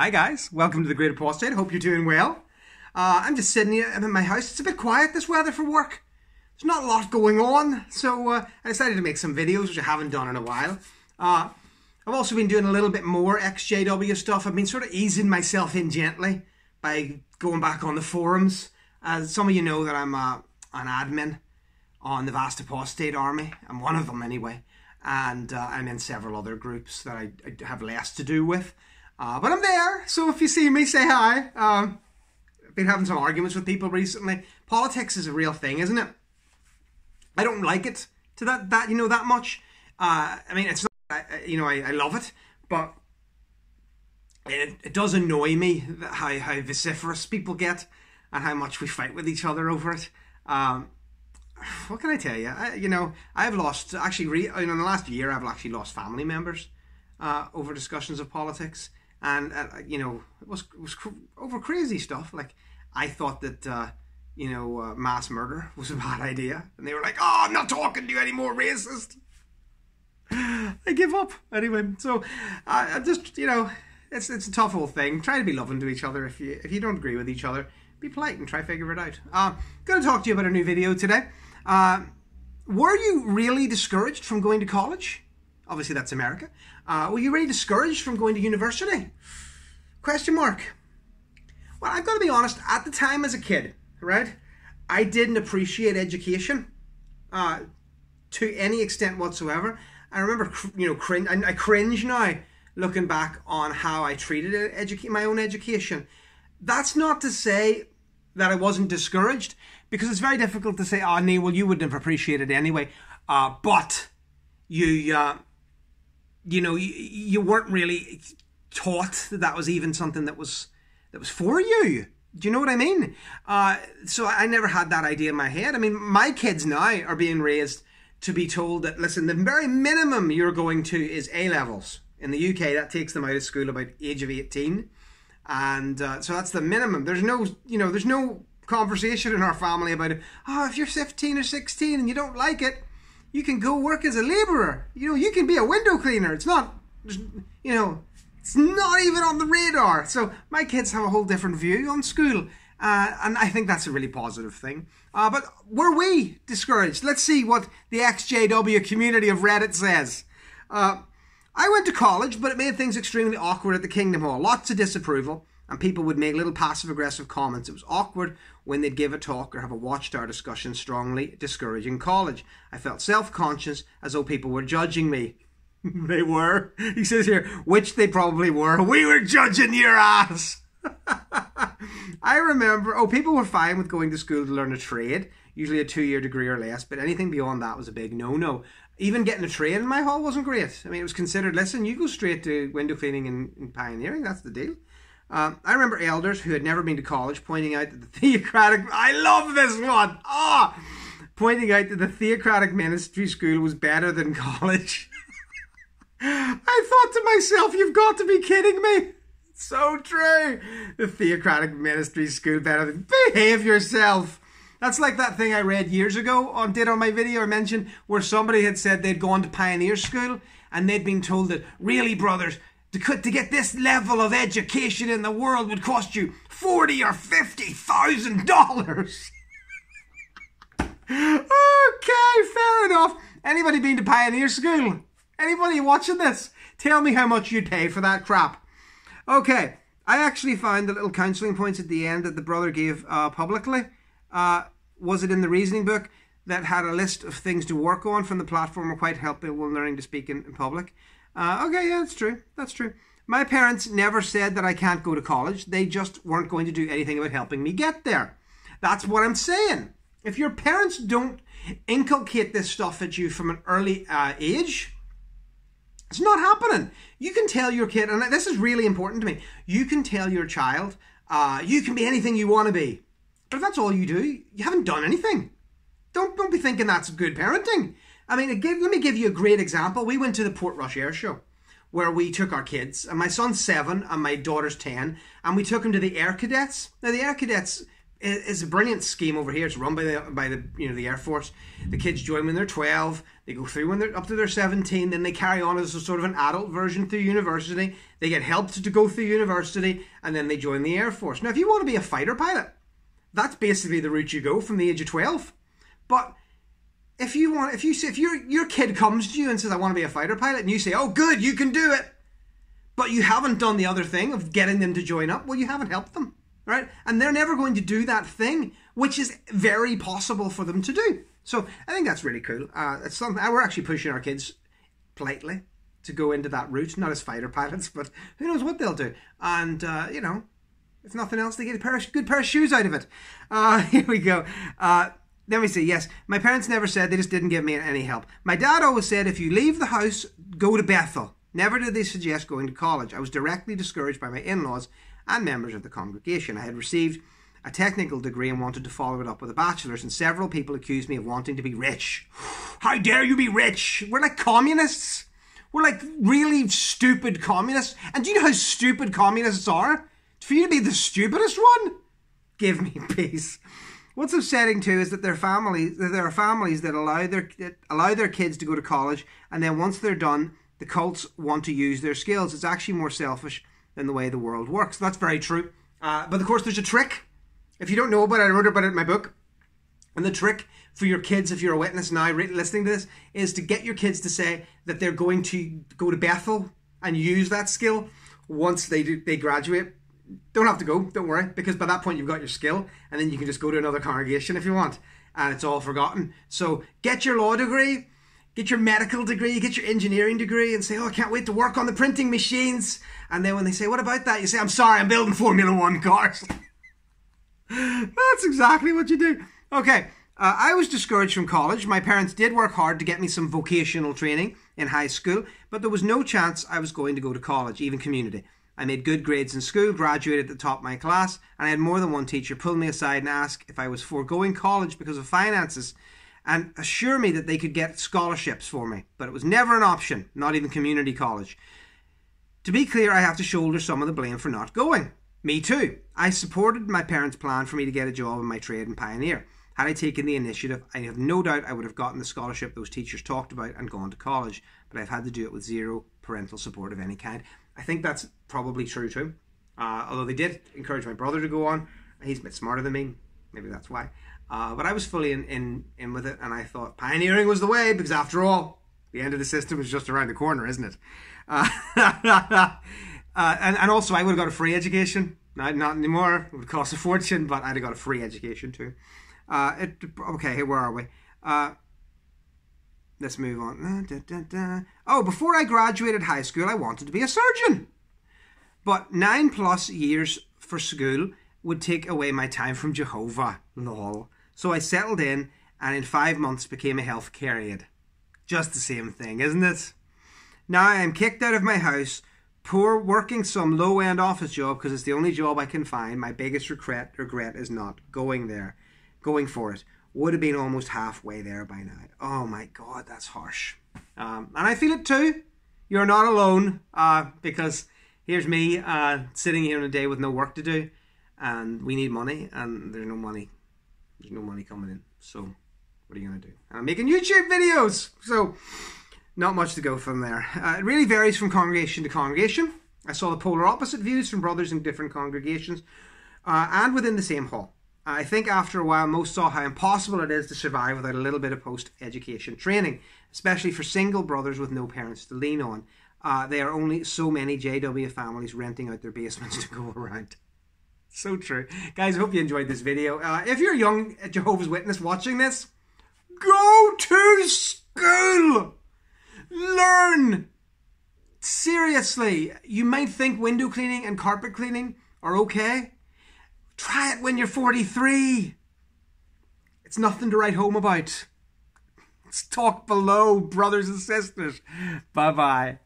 Hi guys, welcome to The Great Apostate. Hope you're doing well. I'm just sitting here in my house. It's a bit quiet this weather for work. There's not a lot going on, so I decided to make some videos, which I haven't done in a while. I've also been doing a little bit more XJW stuff. I've been sort of easing myself in gently by going back on the forums. As some of you know that I'm an admin on the vast apostate army. I'm one of them anyway. And I'm in several other groups that I have less to do with. But I'm there, so if you see me, say hi. I've been having some arguments with people recently. Politics is a real thing, isn't it? I don't like it to that much. I mean, it's not, I love it, but it does annoy me how vociferous people get and how much we fight with each other over it. What can I tell you? I've lost, actually, in the last year, I've actually lost family members over discussions of politics. And, it was over crazy stuff. Like, I thought that, mass murder was a bad idea. And they were like, oh, I'm not talking to you anymore, racist. I give up. Anyway, so, I just, it's a tough old thing. Try to be loving to each other. If you don't agree with each other, be polite and try to figure it out. Going to talk to you about a new video today. Were you really discouraged from going to college? Obviously, that's America. Were you really discouraged from going to university? Question mark. Well, I've got to be honest. At the time as a kid, right, I didn't appreciate education to any extent whatsoever. I remember, I cringe now looking back on how I treated my own education. That's not to say that I wasn't discouraged, because it's very difficult to say, oh, Neil, well, you wouldn't have appreciated it anyway. But you weren't really taught that was even something that was for you. Do you know what I mean? So I never had that idea in my head. I mean, my kids now are being raised to be told that, listen, the very minimum you're going to is A-levels. In the UK, that takes them out of school about age of 18. And so that's the minimum. There's no conversation in our family about it. Oh, if you're 15 or 16 and you don't like it, you can go work as a labourer. You can be a window cleaner. It's not, it's not even on the radar. So my kids have a whole different view on school. And I think that's a really positive thing. But were we discouraged? Let's see what the XJW community of Reddit says. I went to college, but it made things extremely awkward at the Kingdom Hall. Lots of disapproval, and people would make little passive-aggressive comments. It was awkward when they'd give a talk or have a watchtower discussion, strongly discouraging college. I felt self-conscious, as though people were judging me. They were. He says here, which they probably were. We were judging your ass. I remember, people were fine with going to school to learn a trade, usually a 2-year degree or less, but anything beyond that was a big no-no. Even getting a trade in my hall wasn't great. I mean, it was considered, listen, you go straight to window cleaning and pioneering, that's the deal. I remember elders who had never been to college pointing out that the theocratic... I love this one! Pointing out that the theocratic ministry school was better than college. I thought to myself, you've got to be kidding me. So true. The theocratic ministry school better than... Behave yourself. That's like that thing I read years ago on my video I mentioned, where somebody had said they'd gone to pioneer school and they'd been told that, really, brothers, to get this level of education in the world would cost you $40,000 or $50,000. Okay, fair enough. Anybody been to pioneer school? Anybody watching this? Tell me how much you'd pay for that crap. Okay, I actually found the little counselling points at the end that the brother gave publicly. Was it in the reasoning book that had a list of things to work on from the platform, were quite helpful when learning to speak in public? Okay, yeah, that's true. That's true. My parents never said that I can't go to college. They just weren't going to do anything about helping me get there. That's what I'm saying. If your parents don't inculcate this stuff at you from an early age, it's not happening. You can tell your kid, and this is really important to me, you can tell your child, you can be anything you want to be. But if that's all you do, you haven't done anything. Don't be thinking that's good parenting. I mean, let me give you a great example. We went to the Portrush Air Show, where we took our kids, and my son's 7 and my daughter's 10, and we took them to the Air Cadets. Now, the Air Cadets is a brilliant scheme over here. It's run by the Air Force. The kids join when they're 12. They go through when they're up to their 17. Then they carry on as a sort of an adult version through university. They get helped to go through university, and then they join the Air Force. Now, if you want to be a fighter pilot, that's basically the route you go from the age of 12. But if your kid comes to you and says, I want to be a fighter pilot, and you say, oh, good, you can do it, but you haven't done the other thing of getting them to join up, well, you haven't helped them, right? And they're never going to do that thing, which is very possible for them to do. So I think that's really cool. It's something we're actually pushing our kids politely to go into that route, not as fighter pilots, but who knows what they'll do. And, you know, if nothing else, they get a good pair of shoes out of it. Here we go. Let me see. Yes, my parents never said, they just didn't give me any help. My dad always said, if you leave the house, go to Bethel. Never did they suggest going to college. I was directly discouraged by my in-laws and members of the congregation. I had received a technical degree and wanted to follow it up with a bachelor's, and several people accused me of wanting to be rich. How dare you be rich? We're like communists. We're like really stupid communists. And do you know how stupid communists are? For you to be the stupidest one? Give me peace. What's upsetting too is that there are families that allow their kids to go to college, and then once they're done, the cults want to use their skills. It's actually more selfish than the way the world works. That's very true. But of course, there's a trick. If you don't know about it, I wrote about it in my book. And the trick for your kids, if you're a witness now listening to this, is to get your kids to say that they're going to go to Bethel and use that skill once they graduate. Don't have to go, don't worry, because by that point you've got your skill, and then you can just go to another congregation if you want, and it's all forgotten. So get your law degree, get your medical degree, get your engineering degree, and say, oh, I can't wait to work on the printing machines. And then when they say, what about that? You say, I'm sorry, I'm building Formula 1 cars. That's exactly what you do. Okay, I was discouraged from college. My parents did work hard to get me some vocational training in high school, but there was no chance I was going to go to college, even community. I made good grades in school, graduated at the top of my class, and I had more than one teacher pull me aside and ask if I was foregoing college because of finances, and assure me that they could get scholarships for me. But it was never an option, not even community college. To be clear, I have to shoulder some of the blame for not going. Me too. I supported my parents' plan for me to get a job in my trade and pioneer. Had I taken the initiative, I have no doubt I would have gotten the scholarship those teachers talked about and gone to college, but I've had to do it with zero parental support of any kind. I think that's probably true too. Although they did encourage my brother to go on. He's a bit smarter than me. Maybe that's why. But I was fully in with it, and I thought pioneering was the way, because after all, the end of the system is just around the corner, isn't it? And also, I would have got a free education. Not anymore. It would cost a fortune, but I'd have got a free education too. Okay, here, where are we? Let's move on. Oh, before I graduated high school, I wanted to be a surgeon. But 9+ years for school would take away my time from Jehovah. Lol. So I settled in, and in 5 months became a healthcare aide. Just the same thing, isn't it? Now I am kicked out of my house, poor, working some low-end office job because it's the only job I can find. My biggest regret is not going for it. Would have been almost halfway there by now. Oh my God, that's harsh. And I feel it too. You're not alone, because here's me sitting here on a day with no work to do, and we need money, and there's no money. There's no money coming in. So what are you going to do? I'm making YouTube videos, so not much to go from there. It really varies from congregation to congregation. I saw the polar opposite views from brothers in different congregations and within the same hall. I think after a while, most saw how impossible it is to survive without a little bit of post-education training, especially for single brothers with no parents to lean on. There are only so many JW families renting out their basements to go around. So true. Guys, I hope you enjoyed this video. If you're a young Jehovah's Witness watching this, go to school! Learn! Seriously, you might think window cleaning and carpet cleaning are okay. Try it when you're 43. It's nothing to write home about. Let's talk below, brothers and sisters. Bye-bye.